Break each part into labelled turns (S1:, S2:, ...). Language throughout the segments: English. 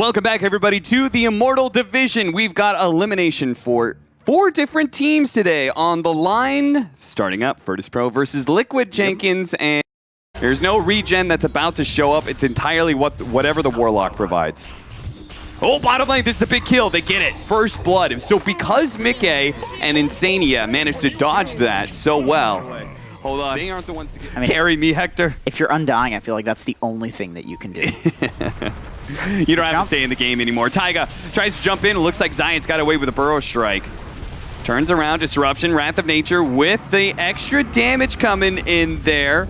S1: Welcome back, everybody, to the Immortal Division. We've got elimination for 4 different teams today on the line. Starting up, Virtus.pro versus Liquid, Jenkins, and there's no regen that's about to show up. It's entirely whatever the Warlock provides. Oh, bottom lane, this is a big kill. They get it. First blood. So because Mickey and Insania managed to dodge that so well. Hold on. They aren't the ones to carry me, Hector.
S2: If you're undying, I feel like that's the only thing that you can do.
S1: You don't have to stay in the game anymore. Taiga tries to jump in. It looks like Zion's got away with a burrow strike. Turns around, Disruption, Wrath of Nature with the extra damage coming in there.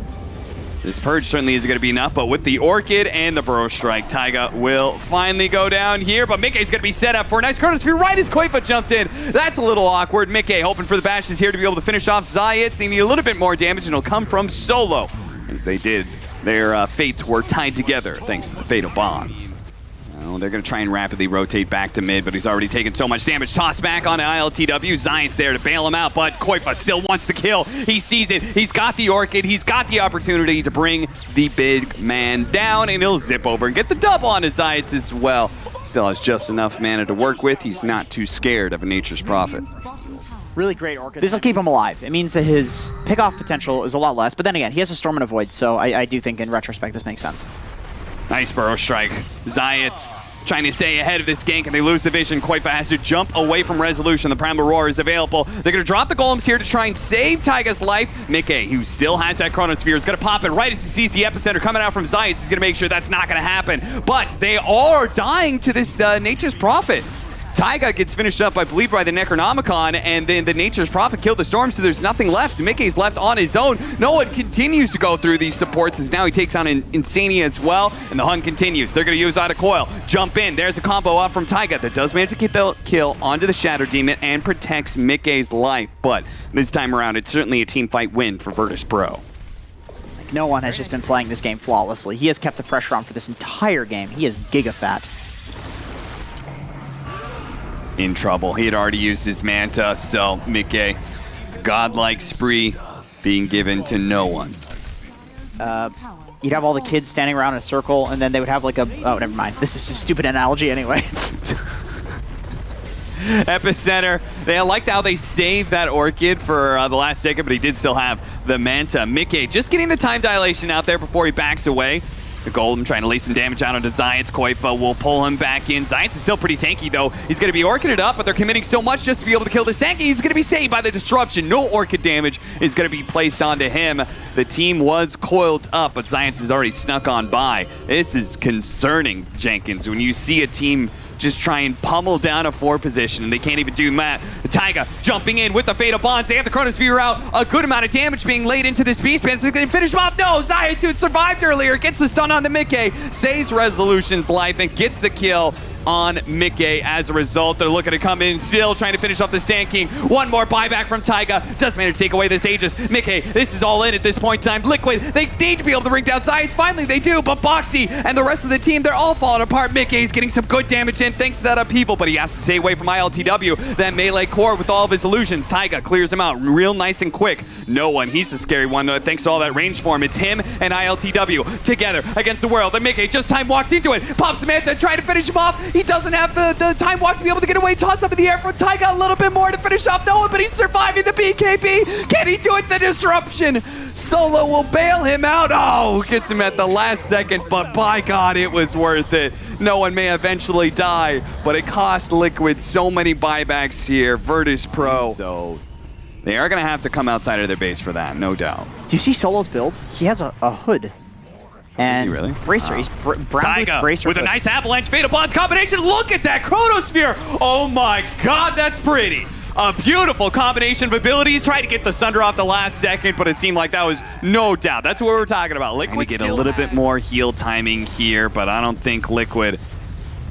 S1: This purge certainly isn't going to be enough, but with the Orchid and the burrow strike, Taiga will finally go down here, but Mickey's going to be set up for a nice Chronosphere right as Koifa jumped in. That's a little awkward. Mickey hoping for the Bastions here to be able to finish off Zayats. They need a little bit more damage, and it'll come from Solo, as they did. Their fates were tied together thanks to the Fatal Bonds. Oh, they're going to try and rapidly rotate back to mid, but he's already taken so much damage. Toss back on ILTW. Zion's there to bail him out, but Koifa still wants the kill. He sees it. He's got the Orchid. He's got the opportunity to bring the big man down, and he'll zip over and get the dub on his Zayats as well. Still has just enough mana to work with. He's not too scared of a Nature's Prophet.
S2: Really great Orchid. This will keep him alive. It means that his pick-off potential is a lot less, but then again, he has a Storm and a Void, so I do think in retrospect this makes sense.
S1: Nice burrow strike. Zayats trying to stay ahead of this gank, and they lose the vision. Koifa has to jump away from Resolution. The Primal Roar is available. They're going to drop the golems here to try and save Taiga's life. Mickey, who still has that Chronosphere, is going to pop it right as he sees the epicenter coming out from Zayats. He's going to make sure that's not going to happen. But they are dying to this Nature's Prophet. Taiga gets finished up, I believe, by the Necronomicon, and then the Nature's Prophet killed the Storm, so there's nothing left. Mickey's left on his own. No one continues to go through these supports, as now he takes on Insania as well, and the hunt continues. They're going to use Out of Coil. Jump in. There's a combo up from Taiga that does manage to get the kill onto the Shadow Demon and protects Mickey's life, but this time around, it's certainly a team fight win for Virtus.pro.
S2: No one has just been playing this game flawlessly. He has kept the pressure on for this entire game. He is giga-fat.
S1: In trouble. He had already used his Manta, so Mickey, it's godlike spree being given to no one.
S2: You'd have all the kids standing around in a circle, and then they would have like a... Oh, never mind. This is a stupid analogy anyway.
S1: Epicenter. They liked how they saved that Orchid for the last second, but he did still have the Manta. Mickey just getting the time dilation out there before he backs away. The Golem trying to lay some damage out onto Zayats. Koifa will pull him back in. Zayats is still pretty tanky, though. He's going to be Orchided up, but they're committing so much just to be able to kill the Sankey. He's going to be saved by the Disruption. No Orchid damage is going to be placed onto him. The team was coiled up, but Zayats has already snuck on by. This is concerning, Jenkins, when you see a team just try and pummel down a 4 position, and they can't even do that. Taiga jumping in with the Fatal Bonds. They have the Chronosphere out. A good amount of damage being laid into this Beast Man. So they're going to finish him off. No, Zayats, who survived earlier, gets the stun on the Mickey, saves Resolution's life, and gets the kill on Mickey. As a result, they're looking to come in, still trying to finish off the Stand King. One more buyback from Taiga. Does manage to take away this Aegis. Mickey, this is all in at this point in time. Liquid, they need to be able to bring down Zayats. Finally, they do, but Boxy and the rest of the team, they're all falling apart. Mickey's getting some good damage in thanks to that upheaval, but he has to stay away from ILTW. That melee core with all of his illusions. Taiga clears him out real nice and quick. No one, he's the scary one, thanks to all that range for him. It's him and ILTW together against the world. And Mickey just time walked into it. Pops the Manta, trying to finish him off. He doesn't have the time walk to be able to get away. Toss up in the air from Taiga, a little bit more to finish off Noah, but he's surviving the BKB. Can he do it? The Disruption. Solo will bail him out. Oh, gets him at the last second, but by God, it was worth it. No one may eventually die, but it cost Liquid so many buybacks here. Virtus.pro. So they are going to have to come outside of their base for that, no doubt.
S2: Do you see Solo's build? He has a hood. And
S1: is he really?
S2: Bracer, he's brown
S1: Taiga
S2: Bracer
S1: with a nice Avalanche Fatal Bonds combination. Look at that Chronosphere. Oh my God, that's pretty. A beautiful combination of abilities. Tried to get the Sunder off the last second, but it seemed like that was no doubt. That's what we're talking about. Liquid get a little bit more heal timing here, but I don't think Liquid,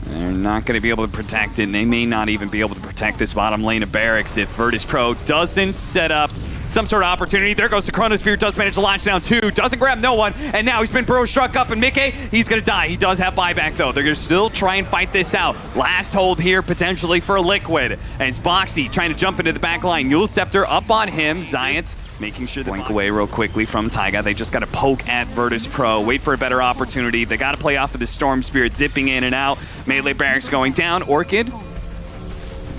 S1: they're not going to be able to protect it. And they may not even be able to protect this bottom lane of Barracks if Virtus.pro doesn't set up some sort of opportunity. There goes the Chronosphere, does manage to launch down 2, doesn't grab no one, and now he's been burrow struck up, and Mickey, he's gonna die. He does have buyback though. They're gonna still try and fight this out. Last hold here potentially for Liquid, as Boxy trying to jump into the back line. Yule Scepter up on him. Zayats Making sure to blink away real quickly from Taiga. They just got to poke at Virtus.pro, wait for a better opportunity. They got to play off of the Storm Spirit, zipping in and out. Melee barracks going down. Orchid,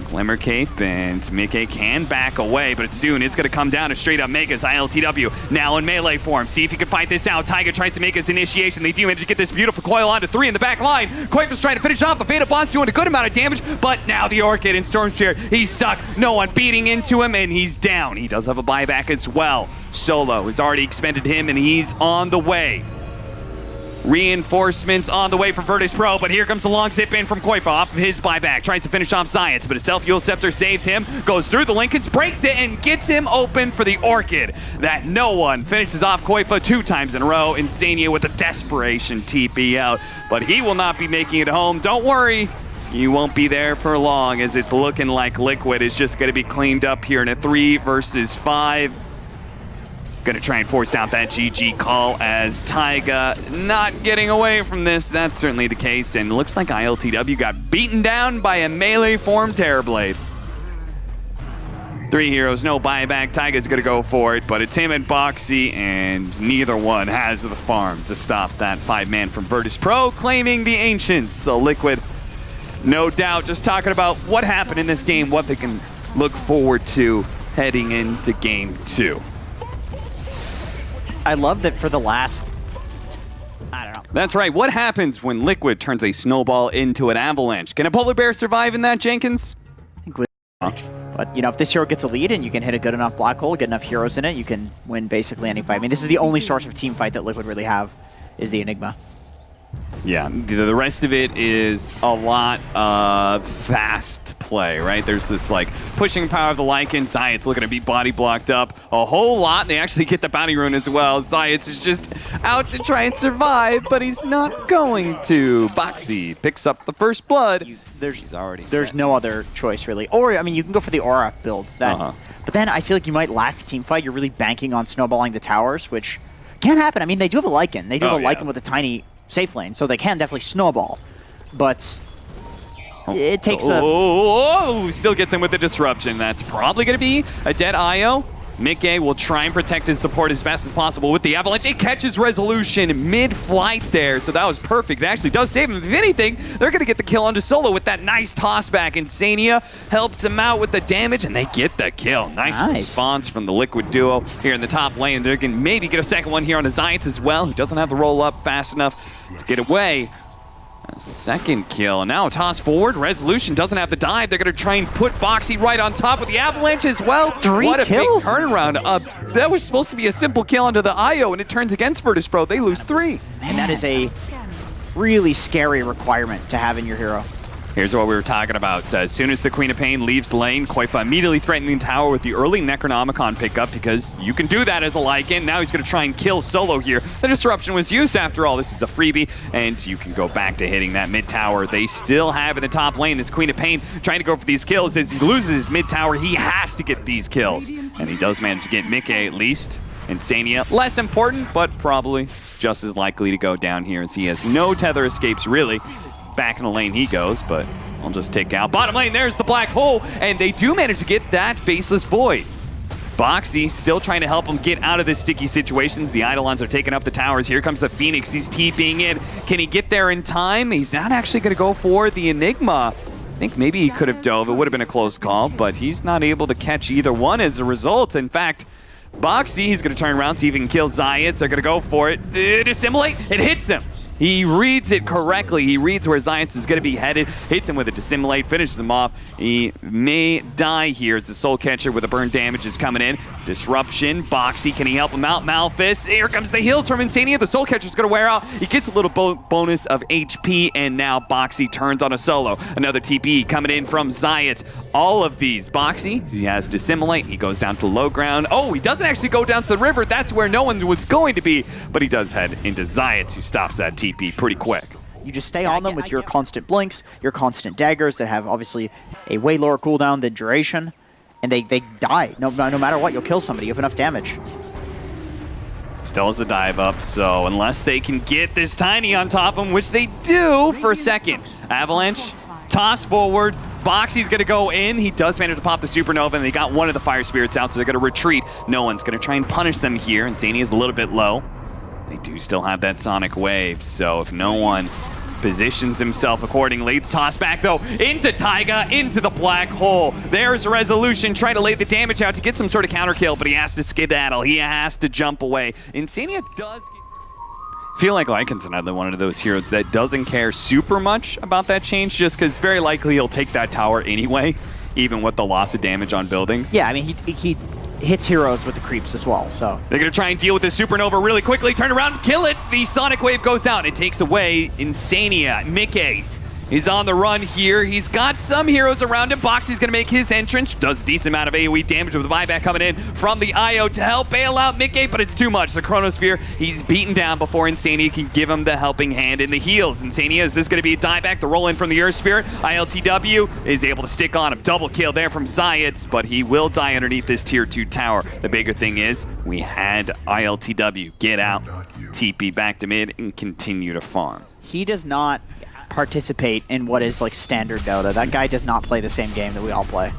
S1: Glimmer Cape, and Mickey can back away, but soon it's going to come down to straight up Megas. ILTW now in melee form. See if he can fight this out. Taiga tries to make his initiation. They do manage to get this beautiful coil onto 3 in the back line. Koifa's trying to finish off. The Fatal Bond's doing a good amount of damage, but now the Orchid and Storm Spirit, he's stuck. No one beating into him, and he's down. He does have a buyback as well. Solo has already expended him, and he's on the way. Reinforcements on the way from Virtus.pro, but here comes the long zip in from Koifa off of his buyback. Tries to finish off Zayats, but a Self-Fuel Scepter saves him, goes through the Lincolns, breaks it, and gets him open for the Orchid. That no one finishes off Koifa 2 times in a row. Insania with a desperation TP out, but he will not be making it home. Don't worry, you won't be there for long, as it's looking like Liquid is just going to be cleaned up here in a 3 versus 5. Gonna try and force out that GG call as Taiga not getting away from this. That's certainly the case, and looks like ILTW got beaten down by a melee form Terrorblade. 3 heroes, no buyback. Taiga's gonna go for it, but it's him and Boxy, and neither one has the farm to stop that 5-man from Virtus.pro, claiming the Ancients. So Liquid, no doubt, just talking about what happened in this game, what they can look forward to heading into Game 2.
S2: I love that for the last, I don't know.
S1: That's right. What happens when Liquid turns a snowball into an avalanche? Can a polar bear survive in that, Jenkins?
S2: I think but, you know, if this hero gets a lead and you can hit a good enough black hole, get enough heroes in it, you can win basically any fight. I mean, this is the only source of team fight that Liquid really have, is the Enigma.
S1: Yeah, the rest of it is a lot of fast play, right? There's this, like, pushing power of the Lycan. Zayat's looking to be body blocked up a whole lot. They actually get the bounty rune as well. Zayat's is just out to try and survive, but he's not going to. Boxy picks up the first blood.
S2: There's no other choice, really. Or, I mean, you can go for the Aura build. But then I feel like you might lack team fight. You're really banking on snowballing the towers, which can happen. I mean, they do have a Lycan. They do have a Lycan with a tiny safe lane, so they can definitely snowball, but it takes
S1: still gets him with the disruption. That's probably going to be a dead IO. Mickey will try and protect his support as best as possible with the avalanche. It catches Resolution mid-flight there, so that was perfect. It actually does save him. If anything, they're going to get the kill onto Solo with that nice tossback. Insania helps him out with the damage, and they get the kill. Nice response from the Liquid duo here in the top lane. They can maybe get a second one here on the Zayats as well, who doesn't have the roll up fast enough to get away. A second kill. Now toss forward. Resolution doesn't have the dive. They're going to try and put Boxy right on top with the avalanche as well.
S2: 3
S1: what a
S2: kills?
S1: big turnaround. That was supposed to be a simple kill onto the IO, and it turns against Virtus.pro. They lose 3.
S2: And that is a really scary requirement to have in your hero.
S1: Here's what we were talking about. As soon as the Queen of Pain leaves lane, Koifa immediately threatening the tower with the early Necronomicon pickup, because you can do that as a Lycan. Now he's going to try and kill Solo here. The disruption was used after all. This is a freebie, and you can go back to hitting that mid tower. They still have in the top lane this Queen of Pain trying to go for these kills. As he loses his mid tower, he has to get these kills. And he does manage to get Mickey at least. Insania, less important, but probably just as likely to go down here, as he has no tether escapes really. Back in the lane he goes, but I'll just take out bottom lane. There's the black hole, and they do manage to get that Faceless Void. Boxy still trying to help him get out of this sticky situations. The Eidolons are taking up the towers. Here comes the Phoenix. He's TPing in. Can he get there in time? He's not actually going to go for the Enigma. I think maybe he could have dove. It would have been a close call, but he's not able to catch either one as a result. In fact, Boxy, he's going to turn around, see if he can kill Zayats. They're going to go for it. Dissimulate. It hits him. He reads it correctly. He reads where Zayats is going to be headed, hits him with a Dissimulate, finishes him off. He may die here as the Soul Catcher with the burn damage is coming in. Disruption, Boxy, can he help him out? Malphus, here comes the heals from Insania. The Soul Catcher's going to wear out. He gets a little bonus of HP, and now Boxy turns on a Solo. Another TP coming in from Zayats. All of these, Boxy, he has Dissimulate. He goes down to low ground. Oh, he doesn't actually go down to the river. That's where no one was going to be, but he does head into Zayats, who stops that TP pretty quick.
S2: You just stay on them with your constant blinks, your constant daggers that have obviously a way lower cooldown than duration, and they die. No matter what, you'll kill somebody. You have enough damage.
S1: Still has the dive up, so unless they can get this Tiny on top of him, which they do for a second. Avalanche, toss forward, Boxy's going to go in. He does manage to pop the Supernova, and they got one of the Fire Spirits out, so they're going to retreat. No one's going to try and punish them here. Insania's a little bit low. They do still have that Sonic Wave, so if no one positions himself accordingly. Toss back, though, into Taiga, into the black hole. There's Resolution trying to lay the damage out to get some sort of counter kill, but he has to skedaddle. He has to jump away. Insania does feel like Lycan's another one of those heroes that doesn't care super much about that change, just because very likely he'll take that tower anyway, even with the loss of damage on buildings.
S2: Yeah, I mean, he hits heroes with the creeps as well, so.
S1: They're going to try and deal with this Supernova really quickly, turn around, kill it. The Sonic Wave goes out. It takes away Insania. Mickey is on the run here. He's got some heroes around him. Boxy's going to make his entrance. Does a decent amount of AoE damage with the buyback coming in from the IO to help bail out Mickey, but it's too much. The Chronosphere, he's beaten down before Insania can give him the helping hand in the heals. Insania, is this going to be a dieback? The roll in from the Earth Spirit. ILTW is able to stick on him. Double kill there from Zayats, but he will die underneath this tier 2 tower. The bigger thing is we had ILTW get out, TP back to mid, and continue to farm.
S2: He does not participate in what is like standard Dota. That guy does not play the same game that we all play.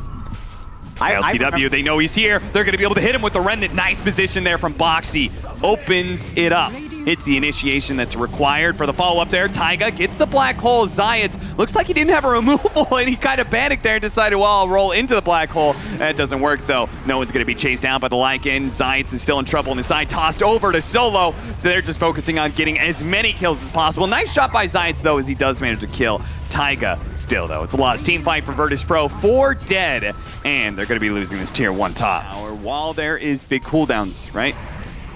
S1: LTW, they know he's here. They're going to be able to hit him with the Remnant. Nice position there from Boxy. Opens it up. It's the initiation that's required for the follow-up there. Taiga gets the black hole. Zayats looks like he didn't have a removal, and he kind of panicked there and decided, well, I'll roll into the black hole. That doesn't work, though. No one's going to be chased down by the Lycan. Zayats is still in trouble on the side. Tossed over to Solo, so they're just focusing on getting as many kills as possible. Nice shot by Zayats, though, as he does manage to kill Taiga. Still, though, it's a loss. Team fight for Virtus.pro. 4 dead, and they're going to be losing this tier 1 top. While there is big cooldowns, right?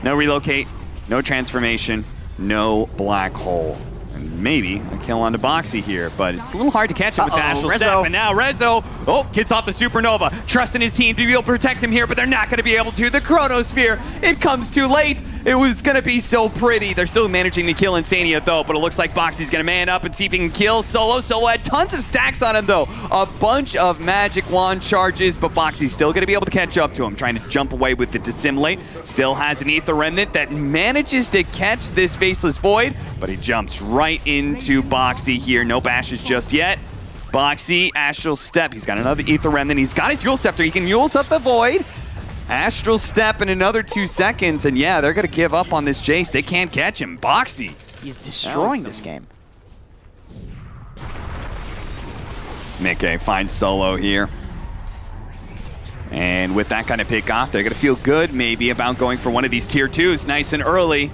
S1: No relocate, no transformation, no black hole. And maybe a kill onto Boxy here, but it's a little hard to catch him with the Astral Step. And now Rezo, gets off the Supernova, trusting his team to be able to protect him here, but they're not going to be able to. The Chronosphere, it comes too late. It was going to be so pretty. They're still managing to kill Insania, though, but it looks like Boxy's going to man up and see if he can kill Solo. Solo had tons of stacks on him, though. A bunch of magic wand charges, but Boxy's still going to be able to catch up to him, trying to jump away with the Dissimulate. Still has an Aether Remnant that manages to catch this Faceless Void, but he jumps right into Boxy here. No bashes just yet. Boxy, Astral Step. He's got another Aether Remnant. He's got his Yule Scepter. He can Yule Scepter the Void. Astral Step in another 2 seconds, and yeah, they're going to give up on this Jace. They can't catch him. Boxy.
S2: He's destroying this game.
S1: Mickey finds Solo here. And with that kind of pick off, they're going to feel good maybe about going for one of these tier 2s nice and early.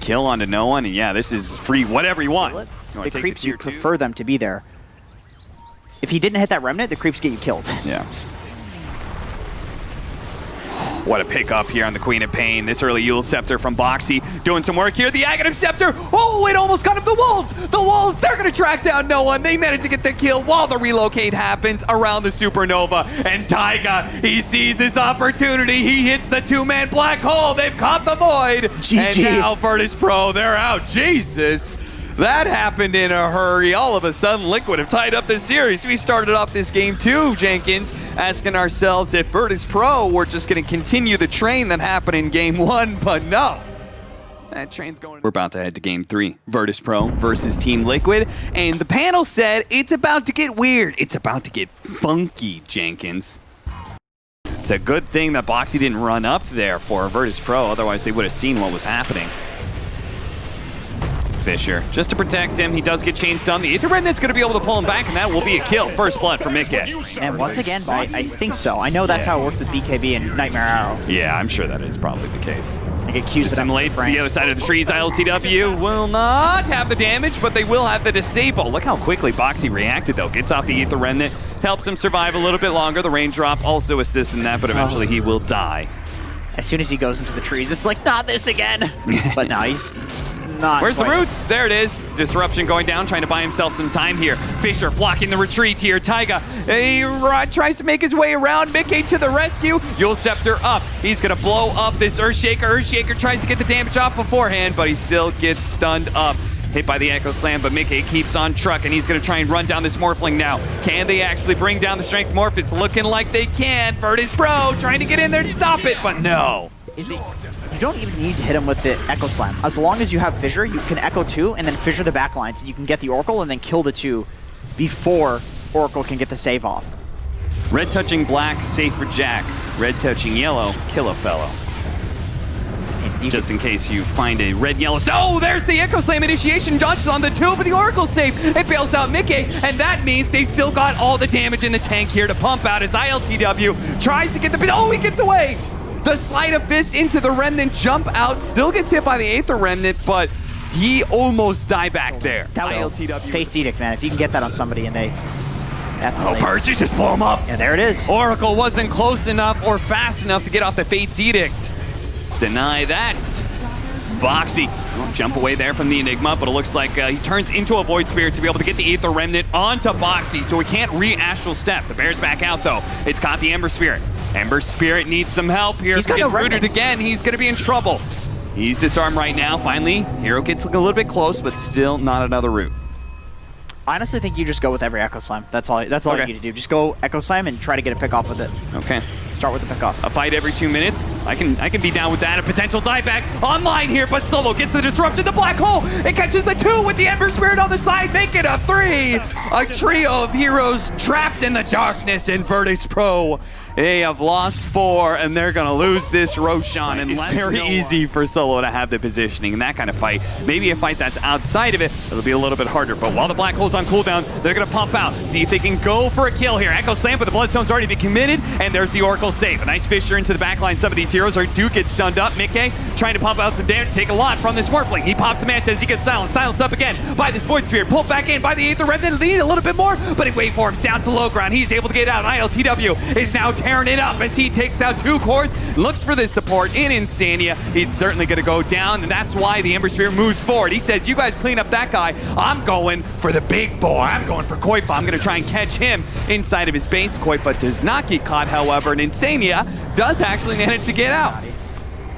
S1: Kill onto no one, and yeah, this is free whatever you want.
S2: The creeps, you prefer them to be there. If he didn't hit that Remnant, the creeps get you killed.
S1: Yeah. What a pick up here on the Queen of Pain. This early Yule Scepter from Boxy doing some work here. The Aghanim Scepter. Oh, it almost got him. The Wolves. The Wolves, they're going to track down no one. They managed to get the kill while the relocate happens around the Supernova. And Taiga, he sees this opportunity. He hits the 2-man black hole. They've caught the Void.
S2: GG.
S1: And now Virtus.pro, they're out. Jesus. That happened in a hurry. All of a sudden, Liquid have tied up this series. We started off this game too, Jenkins, asking ourselves if Virtus.pro were just going to continue the train that happened in game 1, but no. That train's going. We're about to head to game 3. Virtus.pro versus Team Liquid, and the panel said it's about to get weird. It's about to get funky, Jenkins. It's a good thing that Boxy didn't run up there for Virtus.pro, otherwise they would have seen what was happening. Fisher, just to protect him, he does get chains done. The Aether Remnant's going to be able to pull him back, and that will be a kill. First blood for Mickey.
S2: And once again, I think so. I know that's how it works with BKB and Nightmare Arrow.
S1: Yeah, I'm sure that is probably the case.
S2: They get Q's
S1: Dissimulate from the other side of the trees. ILTW will not have the damage, but they will have the disable. Look how quickly Boxy reacted, though. Gets off the Aether Remnant, helps him survive a little bit longer. The raindrop also assists in that, but eventually he will die.
S2: As soon as he goes into the trees, it's like, not this again. But no, he's not.
S1: Where's the roots? There it is. Disruption going down, trying to buy himself some time here. Fisher blocking the retreat here. Taiga, he tries to make his way around. Mickey to the rescue. Yule Scepter up. He's going to blow up this Earthshaker. Earthshaker tries to get the damage off beforehand, but he still gets stunned up. Hit by the Echo Slam, but Mickey keeps on trucking. He's going to try and run down this Morphling now. Can they actually bring down the Strength Morph? It's looking like they can. Virtus.pro trying to get in there to stop it, but no.
S2: You don't even need to hit him with the Echo Slam. As long as you have Fissure, you can Echo 2 and then Fissure the backlines, and you can get the Oracle and then kill the 2 before Oracle can get the save off.
S1: Red touching black, safe for Jack. Red touching yellow, kill a fellow. Just in case you find a red yellow. Oh, there's the Echo Slam initiation dodges on the 2 for the Oracle save. It bails out Mickey, and that means they still got all the damage in the tank here to pump out as ILTW tries to get the... Oh, he gets away! The Sleight of Fist into the Remnant, jump out, still gets hit by the Aether Remnant, but he almost died back there.
S2: That ILTW. Fate's Edict, man. If you can get that on somebody and they...
S1: Oh, Percy just blew him up.
S2: Yeah, there it is.
S1: Oracle wasn't close enough or fast enough to get off the Fate's Edict. Deny that. Boxy will jump away there from the Enigma, but it looks like he turns into a Void Spirit to be able to get the Aether Remnant onto Boxy, so he can't re-Astral Step. The Bear's back out, though. It's caught the Ember Spirit. Ember Spirit needs some help here.
S2: He's got no
S1: rooted again. He's going to be in trouble. He's disarmed right now. Finally, Hero gets a little bit close, but still not another root.
S2: I honestly think you just go with every Echo Slam. That's all okay. You need to do. Just go Echo Slam and try to get a pick off with it.
S1: Okay.
S2: Start with the pick off.
S1: A fight every 2 minutes. I can be down with that. A potential dieback online here, but Solo gets the disruption. The black hole. It catches the 2 with the Ember Spirit on the side. Make it a 3. A trio of heroes trapped in the darkness in Virtus.pro. They have lost 4, and they're going to lose this Roshan. And it's very easy for Solo to have the positioning in that kind of fight. Maybe a fight that's outside of it, it'll be a little bit harder. But while the black hole's on cooldown, they're going to pump out. See if they can go for a kill here. Echo Slam, but the Bloodstone's already been committed, and there's the Oracle save. A nice Fisher into the backline. Some of these heroes do get stunned up. Mickey trying to pump out some damage, take a lot from this Morphling. He pops the Manta as he gets silenced. Silenced up again by this Void Spirit. Pulled back in by the Aether Remnant. They need a little bit more, but wait for him. Down to low ground. He's able to get out. ILTW is now tearing it up as he takes out 2 cores. Looks for this support in Insania. He's certainly going to go down, and that's why the Ember Spirit moves forward. He says, you guys clean up that guy. I'm going for the big boy. I'm going for Koifa. I'm going to try and catch him inside of his base. Koifa does not get caught, however, and Insania does actually manage to get out.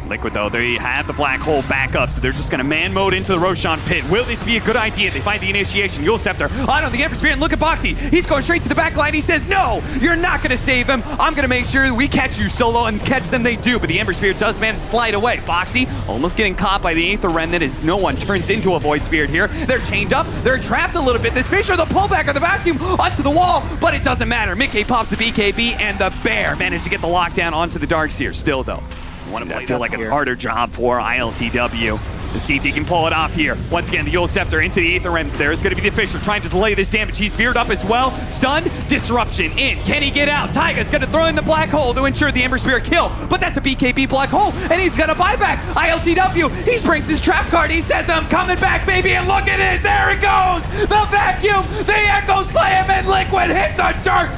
S1: Liquid, though, they have the black hole back up, so they're just going to man mode into the Roshan pit. Will this be a good idea? They find the initiation. Yule Scepter on the Ember Spirit, and look at Boxy. He's going straight to the back line. He says, no, you're not going to save him. I'm going to make sure we catch you, Solo, and catch them they do. But the Ember Spirit does manage to slide away. Boxy almost getting caught by the Aether Remnant as no one turns into a Void Spirit here. They're chained up. They're trapped a little bit. This Fisher, the pullback of the vacuum onto the wall, but it doesn't matter. Mickey pops the BKB, and the Bear managed to get the lockdown onto the Darkseer. Still, though, I feel like a harder job for ILTW. Let's see if he can pull it off here. Once again, the Yule Scepter into the Aether Remnant. There's going to be the Fisher trying to delay this damage. He's feared up as well. Stunned. Disruption in. Can he get out? Taiga's going to throw in the black hole to ensure the Ember Spirit kill. But that's a BKB black hole, and he's going to buy back. ILTW, he brings his trap card. He says, I'm coming back, baby, and look at it. There it goes. The vacuum, the Echo Slam, and Liquid hit the dirt.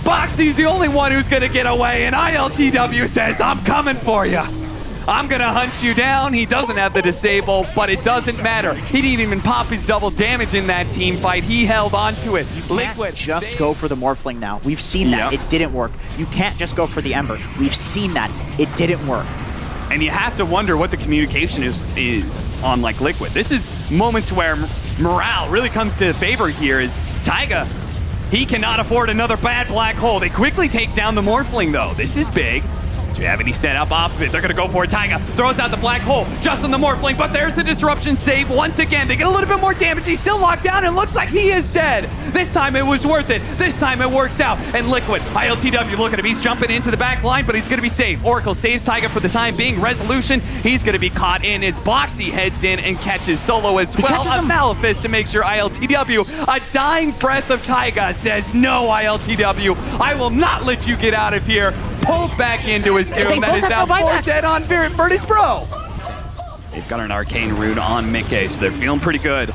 S1: Boxy's the only one who's going to get away, and ILTW says, I'm coming for you. I'm going to hunt you down. He doesn't have the disable, but it doesn't matter. He didn't even pop his double damage in that team fight. He held on to it. Liquid.
S2: Just go for the Morphling now. We've seen that. It didn't work. You can't just go for the Ember. We've seen that. It didn't work.
S1: And you have to wonder what the communication is on like Liquid. This is moments where morale really comes to favor here is Taiga. He cannot afford another bad black hole. They quickly take down the Morphling, though. This is big. Do you have any set up off of it? They're going to go for it. Taiga throws out the black hole just on the Morphling, but there's the disruption save once again. They get a little bit more damage. He's still locked down and looks like he is dead. This time it was worth it. This time it works out. And Liquid, ILTW, look at him. He's jumping into the back line, but he's going to be safe. Oracle saves Taiga for the time being. Resolution, he's going to be caught in as Boxy heads in and catches Solo as well. A Malefist to make sure ILTW, a dying breath of Taiga, says, no, ILTW, I will not let you get out of here. Pulled back into his doom. That is now 4 dead on Virtus.pro. They've got an Arcane Rune on Mickey, so they're feeling pretty good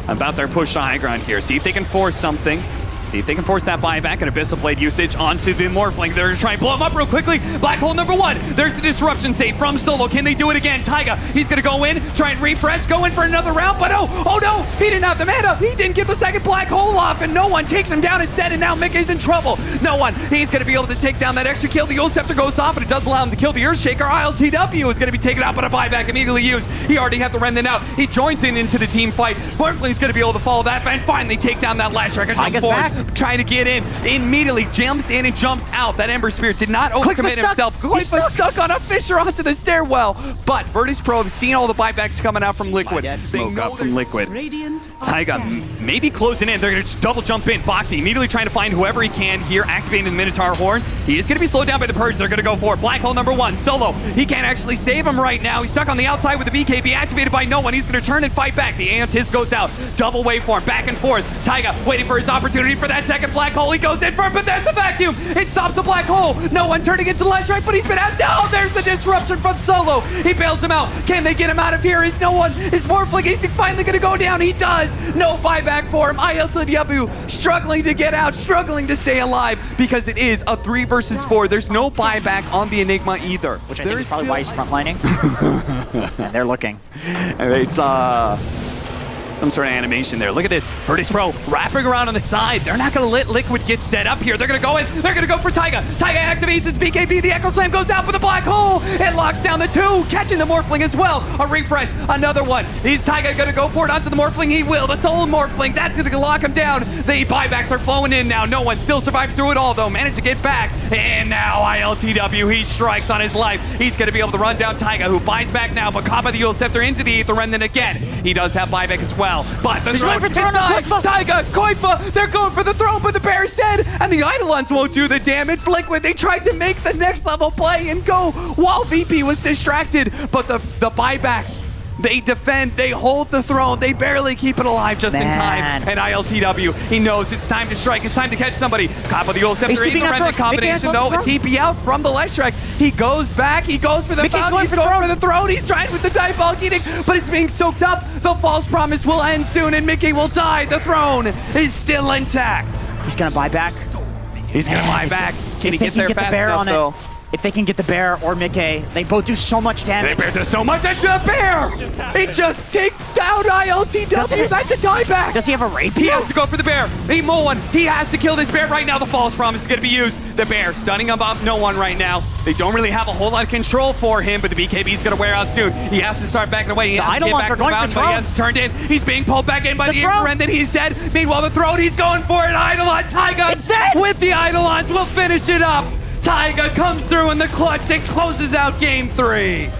S1: about their push to high ground here. See if they can force something. See if they can force that buyback and Abyssal Blade usage onto the Morphling. They're going to try and blow him up real quickly. Black hole number 1. There's the disruption save from Solo. Can they do it again? Taiga, he's going to go in, try and refresh, go in for another round, but oh no, he didn't have the mana. He didn't get the second black hole off, and no one takes him down instead, and now Mickey's in trouble. No one. He's going to be able to take down that extra kill. The Yule Scepter goes off, and it does allow him to kill the Earthshaker. ILTW is going to be taken out, but a buyback immediately used. He already had the Remnant out. He joins into the team fight. Morphling's going to be able to follow that, and finally take down that last record.
S2: Taiga's back.
S1: trying to get in. Immediately jumps in and jumps out. That Ember Spirit did not overcommit himself. Koifa stuck on a Fissure onto the stairwell. But Virtus.pro have seen all the buybacks coming out from Liquid. Smoke up from Liquid. Taiga maybe closing in. They're going to double jump in. Boxy immediately trying to find whoever he can here, activating the Minotaur Horn. He is going to be slowed down by the Purge. They're going to go for it. Black Hole number 1. Solo. He can't actually save him right now. He's stuck on the outside with the BKB activated by no one. He's going to turn and fight back. The Aeontis goes out. Double waveform. Back and forth. Taiga waiting for his opportunity for that second Black Hole. He goes in for it, but there's the vacuum. It stops the Black Hole. No one turning into Leshrac, but he's been out. No, there's the disruption from Solo. He bails him out. Can they get him out of here? Is no one? Is Morphling? Is he finally going to go down? He does. No buyback for him. ILTW struggling to get out, struggling to stay alive because it is a 3 versus 4. There's no buyback on the Enigma either.
S2: Which I think is probably why he's frontlining. And they're looking.
S1: And they saw some sort of animation there. Look at this. Virtus.pro wrapping around on the side. They're not going to let Liquid get set up here. They're going to go in. They're going to go for Taiga. Taiga activates his BKB. The Echo Slam goes out with a Black Hole. It locks down the 2. Catching the Morphling as well. A refresh. Another one. Is Taiga going to go for it onto the Morphling? He will. The Soul Morphling. That's going to lock him down. The buybacks are flowing in now. No one still survived through it all, though. Managed to get back. And now ILTW. He strikes on his life. He's going to be able to run down Taiga, who buys back now. But Kappa the Eul Scepter into the Aether Remnant again. He does have buyback as well. But the throne for Taiga, Koifa, they're going for the throne, but the bear is dead, and the Eidolons won't do the damage. Liquid, they tried to make the next level play and go while VP was distracted, but the buybacks, they defend, they hold the throne, they barely keep it alive just in time. And ILTW, he knows it's time to strike, it's time to catch somebody. Kappa the Eul Scepter in the Remnant combination, though. A TP out from the Leshrac. He goes back, he goes for the fountain, he's going for the throne, he's trying with the Diabolic Edict, but it's being soaked up. The false promise will end soon, and Mickey will die. The throne is still intact.
S2: He's going to buy back.
S1: He's going to buy back. Can he get there fast enough, though?
S2: If they can get the bear or Mickey, they both do so much damage.
S1: The bear does so much, and the bear! It just takes down ILTW. That's a dieback.
S2: Does he have a rapier?
S1: He has to go for the bear. He has to kill this bear right now. The false promise is going to be used. The bear stunning above no one right now. They don't really have a whole lot of control for him, but the BKB is going to wear out soon. He has to start backing away. He has to get back to the mountain, but he has turned in. He's being pulled back in by the Emperor, and then he's dead. Meanwhile, the throne, he's going for it. Eidolon, Taiga
S2: it's dead.
S1: With the Eidolons will finish it up. Taiga comes through in the clutch and closes out Game 3.